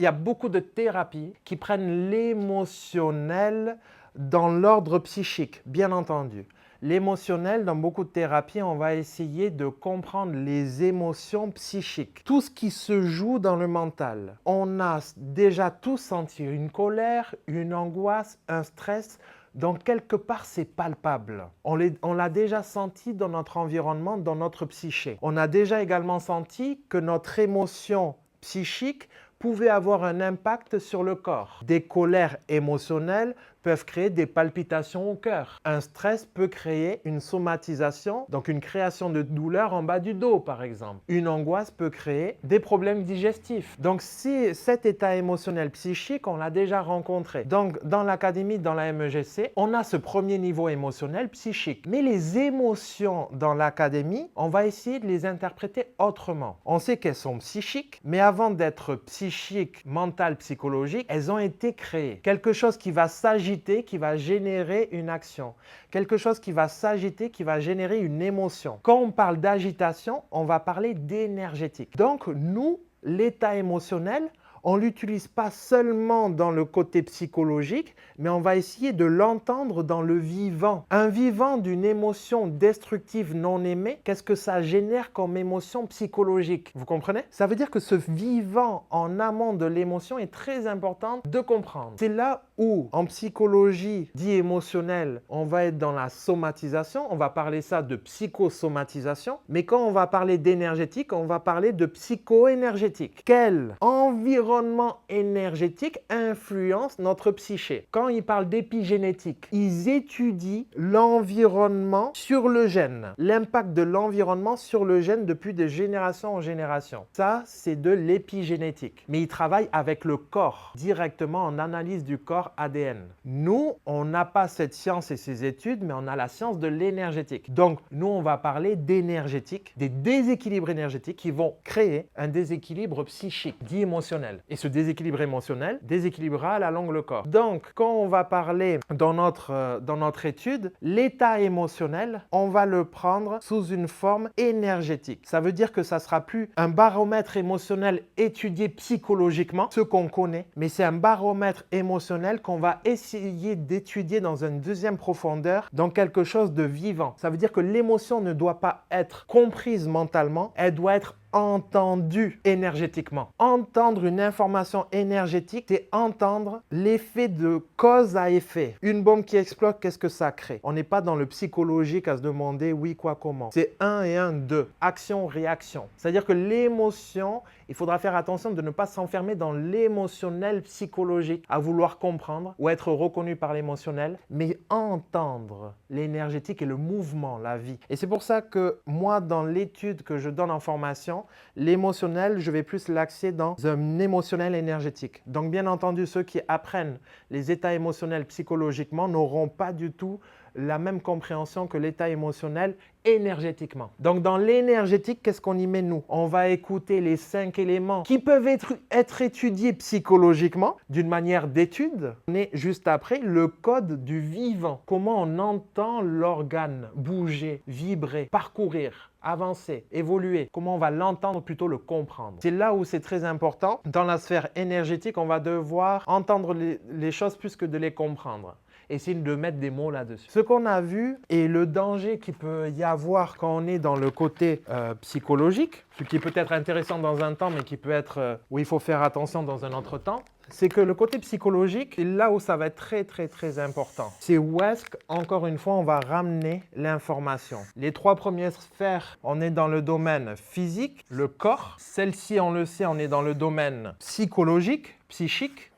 Il y a beaucoup de thérapies qui prennent l'émotionnel dans l'ordre psychique, bien entendu. L'émotionnel, dans beaucoup de thérapies, on va essayer de comprendre les émotions psychiques. Tout ce qui se joue dans le mental. On a déjà tous senti une colère, une angoisse, un stress. Donc, quelque part, c'est palpable. On l'a déjà senti dans notre environnement, dans notre psyché. On a déjà également senti que notre émotion psychique pouvait avoir un impact sur le corps. Des colères émotionnelles peuvent créer des palpitations au cœur. Un stress peut créer une somatisation, donc une création de douleur en bas du dos, par exemple. Une angoisse peut créer des problèmes digestifs. Donc, si cet état émotionnel psychique, on l'a déjà rencontré. Donc, dans l'académie, dans la MEGC, on a ce premier niveau émotionnel psychique. Mais les émotions dans l'académie, on va essayer de les interpréter autrement. On sait qu'elles sont psychiques, mais avant d'être psychiques, mentales, psychologiques, elles ont été créées. Quelque chose qui va s'agiter, qui va générer une action. Quelque chose qui va s'agiter, qui va générer une émotion. Quand on parle d'agitation, on va parler d'énergétique. Donc, nous, l'état émotionnel, on ne l'utilise pas seulement dans le côté psychologique, mais on va essayer de l'entendre dans le vivant. Un vivant d'une émotion destructive non aimée, qu'est-ce que ça génère comme émotion psychologique? Vous comprenez? Ça veut dire que ce vivant en amont de l'émotion est très important de comprendre. C'est là où, en psychologie dit émotionnelle, on va être dans la somatisation, on va parler ça de psychosomatisation, mais quand on va parler d'énergétique, on va parler de psycho-énergétique. Quel environnement énergétique influence notre psyché? Quand ils parlent d'épigénétique, ils étudient l'environnement sur le gène, l'impact de l'environnement sur le gène depuis de génération en génération. Ça, c'est de l'épigénétique. Mais ils travaillent avec le corps, directement en analyse du corps ADN. Nous, on n'a pas cette science et ces études, mais on a la science de l'énergétique. Donc, nous, on va parler d'énergétique, des déséquilibres énergétiques qui vont créer un déséquilibre psychique, dit émotionnel. Et ce déséquilibre émotionnel déséquilibrera à la longue le corps. Donc, quand on va parler dans notre étude, l'état émotionnel, on va le prendre sous une forme énergétique. Ça veut dire que ça ne sera plus un baromètre émotionnel étudié psychologiquement, ce qu'on connaît, mais c'est un baromètre émotionnel qu'on va essayer d'étudier dans une deuxième profondeur, dans quelque chose de vivant. Ça veut dire que l'émotion ne doit pas être comprise mentalement, elle doit être entendu énergétiquement. Entendre une information énergétique, c'est entendre l'effet de cause à effet. Une bombe qui explose, qu'est-ce que ça crée? On n'est pas dans le psychologique à se demander oui, quoi, comment. C'est 1 et 1, 2. Action, réaction. C'est-à-dire que l'émotion, il faudra faire attention de ne pas s'enfermer dans l'émotionnel psychologique, à vouloir comprendre ou être reconnu par l'émotionnel, mais entendre l'énergétique et le mouvement, la vie. Et c'est pour ça que moi, dans l'étude que je donne en formation, l'émotionnel, je vais plus l'axer dans un émotionnel énergétique. Donc, bien entendu, ceux qui apprennent les états émotionnels psychologiquement n'auront pas du tout la même compréhension que l'état émotionnel énergétiquement. Donc, dans l'énergétique, qu'est-ce qu'on y met nous? On va écouter les 5 éléments qui peuvent être étudiés psychologiquement d'une manière d'étude. On est juste après le code du vivant. Comment on entend l'organe bouger, vibrer, parcourir, avancer, évoluer. Comment on va l'entendre, plutôt le comprendre. C'est là où c'est très important. Dans la sphère énergétique, on va devoir entendre les choses plus que de les comprendre. Essayer de mettre des mots là-dessus. Ce qu'on a vu et le danger qu'il peut y avoir quand on est dans le côté psychologique, ce qui peut être intéressant dans un temps, mais qui peut être où il faut faire attention dans un autre temps, c'est que le côté psychologique, c'est là où ça va être très, très, très important. C'est où est-ce qu'encore une fois, on va ramener l'information. Les 3 premières sphères, on est dans le domaine physique, le corps. Celle-ci, on le sait, on est dans le domaine psychologique, psychique.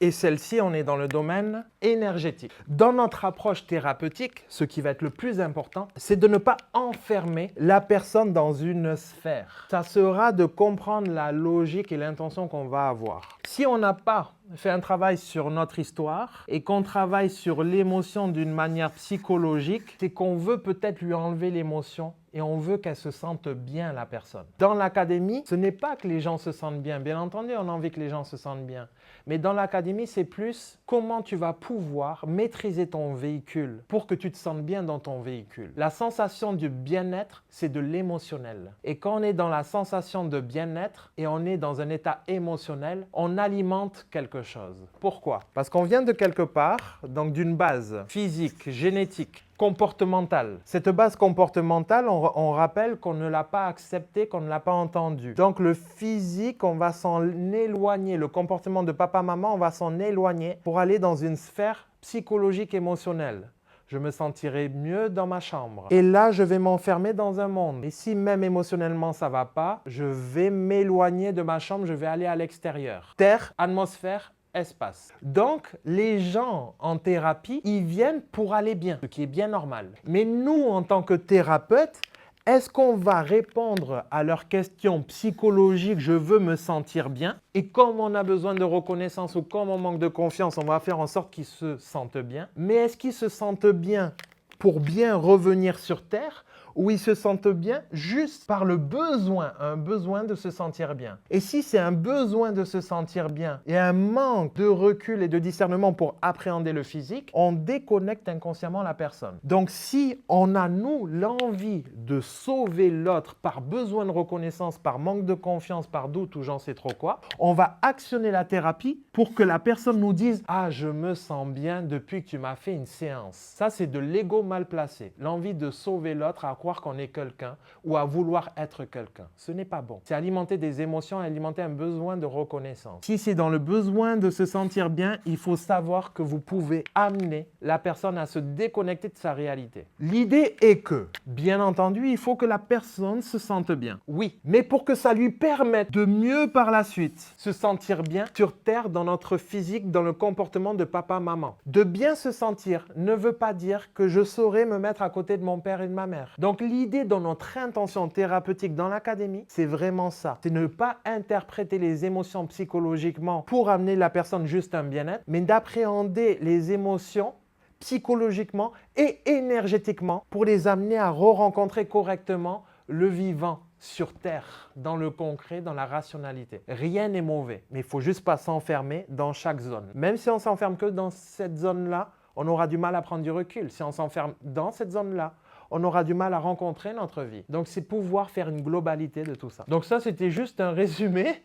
Et celle-ci, on est dans le domaine énergétique. Dans notre approche thérapeutique, ce qui va être le plus important, c'est de ne pas enfermer la personne dans une sphère. Ça sera de comprendre la logique et l'intention qu'on va avoir. Si on n'a pas fait un travail sur notre histoire et qu'on travaille sur l'émotion d'une manière psychologique, c'est qu'on veut peut-être lui enlever l'émotion et on veut qu'elle se sente bien, la personne. Dans l'académie, ce n'est pas que les gens se sentent bien. Bien entendu, on a envie que les gens se sentent bien. Mais dans l'académie, c'est plus comment tu vas pouvoir maîtriser ton véhicule pour que tu te sentes bien dans ton véhicule. La sensation du bien-être, c'est de l'émotionnel. Et quand on est dans la sensation de bien-être et on est dans un état émotionnel, on alimente quelque chose. Pourquoi? Parce qu'on vient de quelque part, donc d'une base physique, génétique, comportementale. Cette base comportementale, on rappelle qu'on ne l'a pas acceptée, qu'on ne l'a pas entendue. Donc le physique, on va s'en éloigner. Le comportement de papa-maman, on va s'en éloigner pour aller dans une sphère psychologique émotionnelle. Je me sentirai mieux dans ma chambre. Et là, je vais m'enfermer dans un monde. Et si même émotionnellement ça ne va pas, je vais m'éloigner de ma chambre, je vais aller à l'extérieur. Terre, atmosphère, espace. Donc, les gens en thérapie, ils viennent pour aller bien, ce qui est bien normal. Mais nous, en tant que thérapeutes, est-ce qu'on va répondre à leurs questions psychologiques, je veux me sentir bien, et comme on a besoin de reconnaissance ou comme on manque de confiance, on va faire en sorte qu'ils se sentent bien. Mais est-ce qu'ils se sentent bien pour bien revenir sur Terre ou ils se sentent bien juste par le besoin, un besoin de se sentir bien? Et si c'est un besoin de se sentir bien et un manque de recul et de discernement pour appréhender le physique, on déconnecte inconsciemment la personne. Donc si on a, nous, l'envie de sauver l'autre par besoin de reconnaissance, par manque de confiance, par doute ou j'en sais trop quoi, on va actionner la thérapie pour que la personne nous dise « Ah, je me sens bien depuis que tu m'as fait une séance ». Ça, c'est de l'ego mal placé. L'envie de sauver l'autre à croire qu'on est quelqu'un ou à vouloir être quelqu'un. Ce n'est pas bon. C'est alimenter des émotions, alimenter un besoin de reconnaissance. Si c'est dans le besoin de se sentir bien, il faut savoir que vous pouvez amener la personne à se déconnecter de sa réalité. L'idée est que, bien entendu, il faut que la personne se sente bien. Oui, mais pour que ça lui permette de mieux par la suite se sentir bien sur Terre, dans notre physique, dans le comportement de papa-maman. De bien se sentir ne veut pas dire que je saurais me mettre à côté de mon père et de ma mère. Donc l'idée dans notre intention thérapeutique dans l'académie, c'est vraiment ça. C'est ne pas interpréter les émotions psychologiquement pour amener la personne juste un bien-être, mais d'appréhender les émotions psychologiquement et énergétiquement pour les amener à re-rencontrer correctement le vivant sur Terre, dans le concret, dans la rationalité. Rien n'est mauvais, mais il ne faut juste pas s'enfermer dans chaque zone. Même si on s'enferme que dans cette zone-là, on aura du mal à prendre du recul. Si on s'enferme dans cette zone-là, on aura du mal à rencontrer notre vie. Donc, c'est pouvoir faire une globalité de tout ça. Donc ça, c'était juste un résumé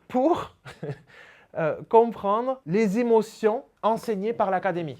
pour comprendre les émotions enseignées par l'académie.